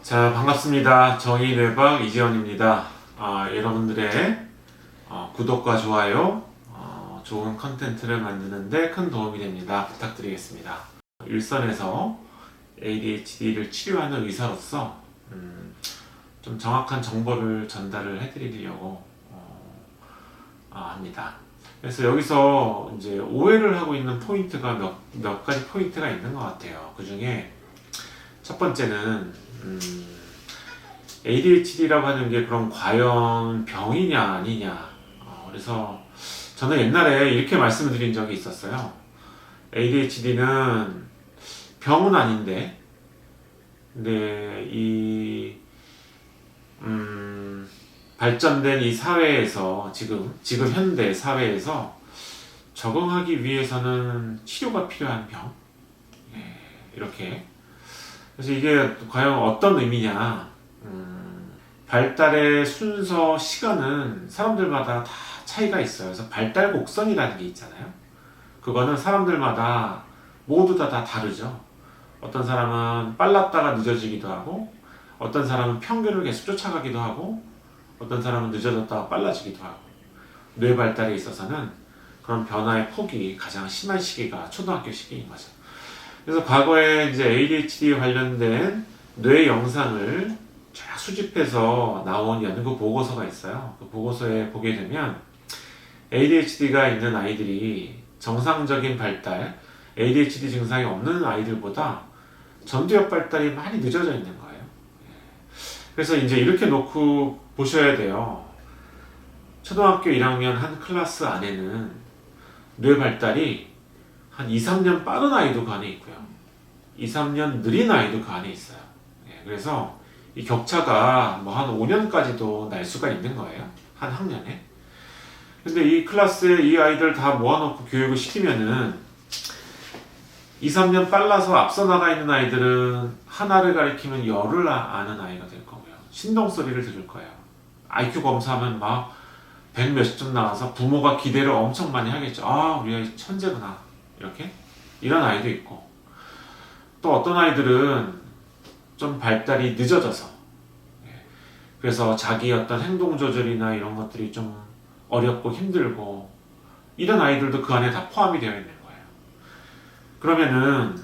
자, 반갑습니다. 정의뇌박 이재원입니다. 여러분들의 구독과 좋아요, 좋은 컨텐츠를 만드는데 큰 도움이 됩니다. 부탁드리겠습니다. 일선에서 ADHD를 치료하는 의사로서 좀 정확한 정보를 전달을 해드리려고 합니다. 그래서 여기서 이제 오해를 하고 있는 포인트가 몇 가지 포인트가 있는 것 같아요. 그 중에 첫 번째는 ADHD라고 하는 게 그럼 과연 병이냐 아니냐. 그래서 저는 옛날에 이렇게 말씀을 드린 적이 있었어요. ADHD는 병은 아닌데, 근데 이 발전된 이 사회에서 지금 현대 사회에서 적응하기 위해서는 치료가 필요한 병. 이렇게. 그래서 이게 과연 어떤 의미냐. 발달의 순서, 시간은 사람들마다 다 차이가 있어요. 그래서 발달 곡선이라는 게 있잖아요. 그거는 사람들마다 모두 다 다르죠. 어떤 사람은 빨랐다가 늦어지기도 하고, 어떤 사람은 평균을 계속 쫓아가기도 하고, 어떤 사람은 늦어졌다가 빨라지기도 하고. 뇌 발달에 있어서는 그런 변화의 폭이 가장 심한 시기가 초등학교 시기인 거죠. 그래서 과거에 이제 ADHD 관련된 뇌 영상을 쫙 수집해서 나온 연구 보고서가 있어요. 그 보고서에 보게 되면 ADHD가 있는 아이들이 정상적인 발달, ADHD 증상이 없는 아이들보다 전두엽 발달이 많이 늦어져 있는 거예요. 그래서 이제 이렇게 놓고 보셔야 돼요. 초등학교 1학년 한 클래스 안에는 뇌 발달이 한 2, 3년 빠른 아이도 그 안에 있고요. 2, 3년 느린 아이도 그 안에 있어요. 그래서 이 격차가 뭐 한 5년까지도 날 수가 있는 거예요. 한 학년에. 근데 이 클래스에 이 아이들 다 모아놓고 교육을 시키면은 2, 3년 빨라서 앞서 나가 있는 아이들은 하나를 가리키면 열을 아는 아이가 될 거고요. 신동소리를 들을 거예요. IQ 검사하면 막 100 몇십 점 나와서 부모가 기대를 엄청 많이 하겠죠. 우리 아이 천재구나. 이렇게. 이런 아이도 있고. 또 어떤 아이들은 좀 발달이 늦어져서. 그래서 자기 어떤 행동 조절이나 이런 것들이 좀 어렵고 힘들고. 이런 아이들도 그 안에 다 포함이 되어 있는 거예요. 그러면은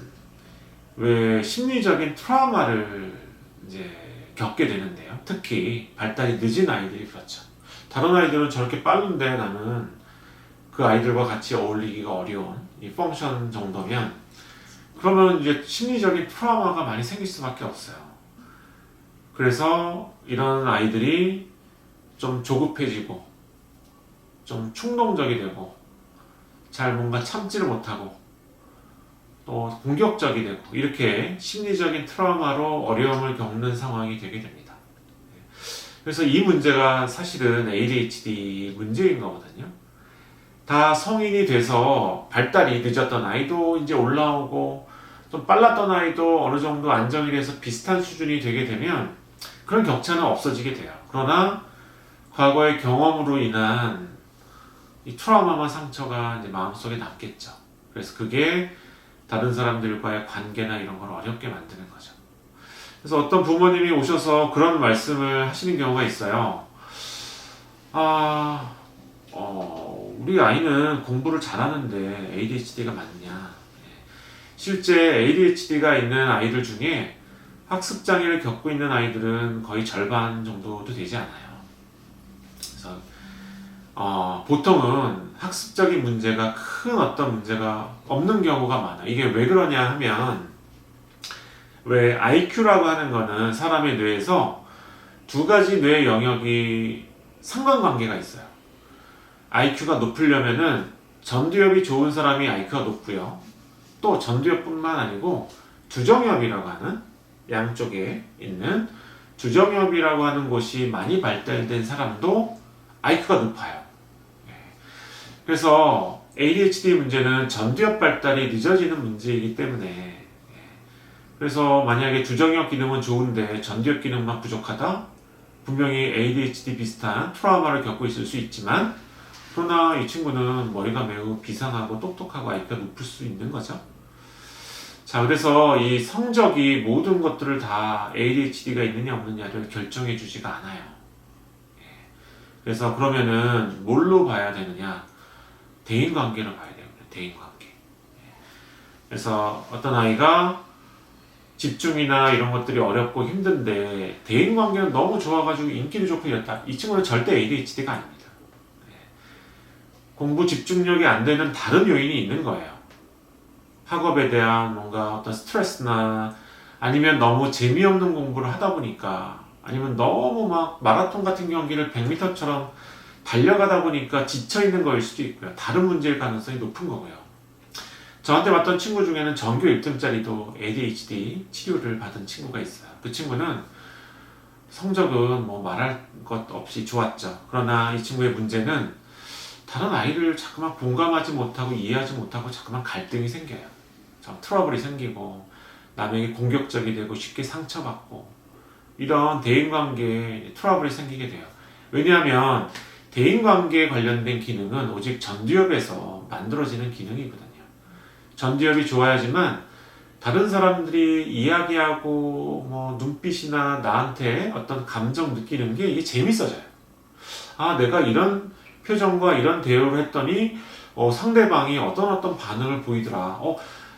왜 심리적인 트라우마를 이제 겪게 되는데요. 특히 발달이 늦은 아이들이 그렇죠. 다른 아이들은 저렇게 빠른데 나는 그 아이들과 같이 어울리기가 어려운 이 펑션 정도면 그러면 이제 심리적인 트라우마가 많이 생길 수밖에 없어요. 그래서 이런 아이들이 좀 조급해지고 좀 충동적이 되고 잘 뭔가 참지를 못하고 또 공격적이 되고 이렇게 심리적인 트라우마로 어려움을 겪는 상황이 되게 됩니다. 그래서 이 문제가 사실은 ADHD 문제인 거거든요. 다 성인이 돼서 발달이 늦었던 아이도 이제 올라오고 좀 빨랐던 아이도 어느 정도 안정이 돼서 비슷한 수준이 되게 되면 그런 격차는 없어지게 돼요. 그러나 과거의 경험으로 인한 이 트라우마와 상처가 이제 마음속에 남겠죠. 그래서 그게 다른 사람들과의 관계나 이런 걸 어렵게 만드는 거죠. 그래서 어떤 부모님이 오셔서 그런 말씀을 하시는 경우가 있어요. 우리 아이는 공부를 잘하는데 ADHD가 맞냐? 실제 ADHD가 있는 아이들 중에 학습장애를 겪고 있는 아이들은 거의 절반 정도도 되지 않아요. 그래서 보통은 학습적인 문제가 큰 어떤 문제가 없는 경우가 많아요. 이게 왜 그러냐 하면 왜 IQ라고 하는 거는 사람의 뇌에서 두 가지 뇌 영역이 상관관계가 있어요. IQ가 높으려면은 전두엽이 좋은 사람이 IQ가 높고요. 또 전두엽뿐만 아니고 두정엽이라고 하는 양쪽에 있는 두정엽이라고 하는 곳이 많이 발달된 사람도 IQ가 높아요. 그래서 ADHD 문제는 전두엽 발달이 늦어지는 문제이기 때문에 그래서 만약에 두정엽 기능은 좋은데 전두엽 기능만 부족하다? 분명히 ADHD 비슷한 트라우마를 겪고 있을 수 있지만 그러나 이 친구는 머리가 매우 비상하고 똑똑하고 IQ가 높을 수 있는 거죠. 자, 그래서 이 성적이 모든 것들을 다 ADHD가 있느냐 없느냐를 결정해 주지가 않아요. 그래서 그러면은 뭘로 봐야 되느냐? 대인관계로 봐야 되거든요. 대인관계. 그래서 어떤 아이가 집중이나 이런 것들이 어렵고 힘든데 대인관계는 너무 좋아가지고 인기도 좋고 이랬다. 이 친구는 절대 ADHD가 아닙니다. 공부 집중력이 안 되는 다른 요인이 있는 거예요. 학업에 대한 뭔가 어떤 스트레스나 아니면 너무 재미없는 공부를 하다 보니까 아니면 너무 막 마라톤 같은 경기를 100m처럼 달려가다 보니까 지쳐있는 거일 수도 있고요. 다른 문제일 가능성이 높은 거고요. 저한테 왔던 친구 중에는 전교 1등짜리도 ADHD 치료를 받은 친구가 있어요. 그 친구는 성적은 뭐 말할 것 없이 좋았죠. 그러나 이 친구의 문제는 다른 아이를 자꾸만 공감하지 못하고 이해하지 못하고 자꾸만 갈등이 생겨요. 트러블이 생기고 남에게 공격적이 되고 쉽게 상처받고 이런 대인관계에 트러블이 생기게 돼요. 왜냐하면 대인관계에 관련된 기능은 오직 전두엽에서 만들어지는 기능이거든요. 전두엽이 좋아야지만 다른 사람들이 이야기하고 뭐 눈빛이나 나한테 어떤 감정 느끼는 게 이게 재밌어져요. 아, 내가 이런 표정과 이런 대우를 했더니 상대방이 어떤 반응을 보이더라.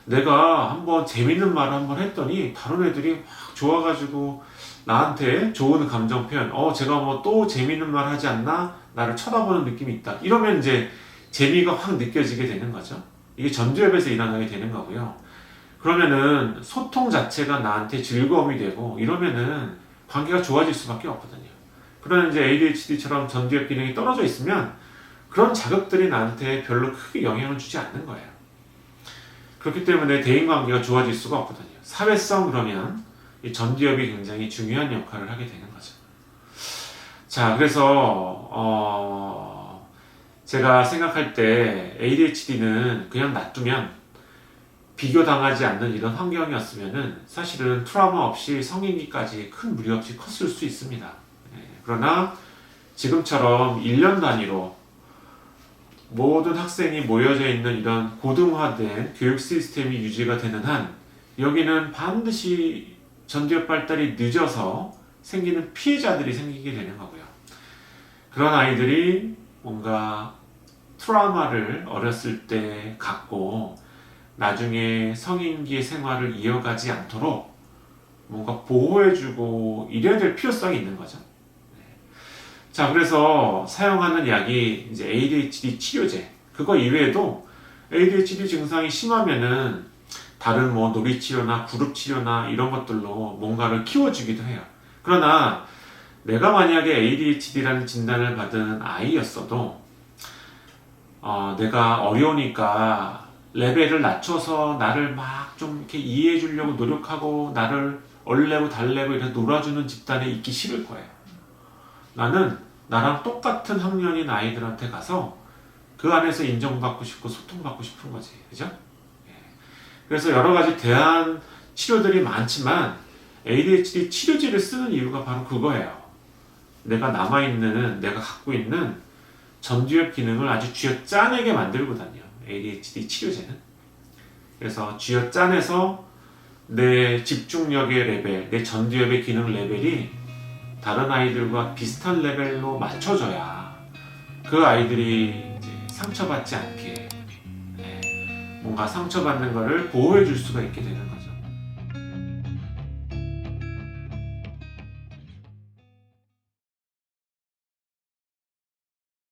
내가 한번 재밌는 말을 한번 했더니 다른 애들이 막 좋아가지고 나한테 좋은 감정 표현, 제가 뭐 또 재밌는 말 하지 않나? 나를 쳐다보는 느낌이 있다. 이러면 이제 재미가 확 느껴지게 되는 거죠. 이게 전두엽에서 일어나게 되는 거고요. 그러면은 소통 자체가 나한테 즐거움이 되고 이러면은 관계가 좋아질 수밖에 없거든요. 그러나 이제 ADHD처럼 전두엽 기능이 떨어져 있으면 그런 자극들이 나한테 별로 크게 영향을 주지 않는 거예요. 그렇기 때문에 대인관계가 좋아질 수가 없거든요. 사회성 그러면 이 전두엽이 굉장히 중요한 역할을 하게 되는 거죠. 자, 그래서 제가 생각할 때 ADHD는 그냥 놔두면 비교당하지 않는 이런 환경이었으면은 사실은 트라우마 없이 성인기까지 큰 무리 없이 컸을 수 있습니다. 그러나 지금처럼 1년 단위로 모든 학생이 모여져 있는 이런 고등화된 교육 시스템이 유지가 되는 한 여기는 반드시 전두엽 발달이 늦어서 생기는 피해자들이 생기게 되는 거고요. 그런 아이들이 뭔가 트라우마를 어렸을 때 갖고 나중에 성인기의 생활을 이어가지 않도록 뭔가 보호해주고 이래야 될 필요성이 있는 거죠. 자, 그래서 사용하는 약이 이제 ADHD 치료제. 그거 이외에도 ADHD 증상이 심하면은 다른 뭐 놀이치료나 그룹치료나 이런 것들로 뭔가를 키워주기도 해요. 그러나 내가 만약에 ADHD라는 진단을 받은 아이였어도 내가 어려우니까 레벨을 낮춰서 나를 막 좀 이렇게 이해해 주려고 노력하고 나를 얼레고 달래고 이렇게 놀아주는 집단에 있기 싫을 거예요. 나는 나랑 똑같은 학년인 아이들한테 가서 그 안에서 인정받고 싶고 소통받고 싶은 거지. 그죠? 그래서 여러 가지 대안 치료들이 많지만 ADHD 치료제를 쓰는 이유가 바로 그거예요. 내가 내가 갖고 있는 전두엽 기능을 아주 쥐어짜내게 만들거든요. ADHD 치료제는. 그래서 쥐어짜내서 내 집중력의 레벨, 내 전두엽의 기능 레벨이 다른 아이들과 비슷한 레벨로 맞춰줘야 그 아이들이 이제 상처받지 않게 뭔가 상처받는 거를 보호해 줄 수가 있게 되는 거죠.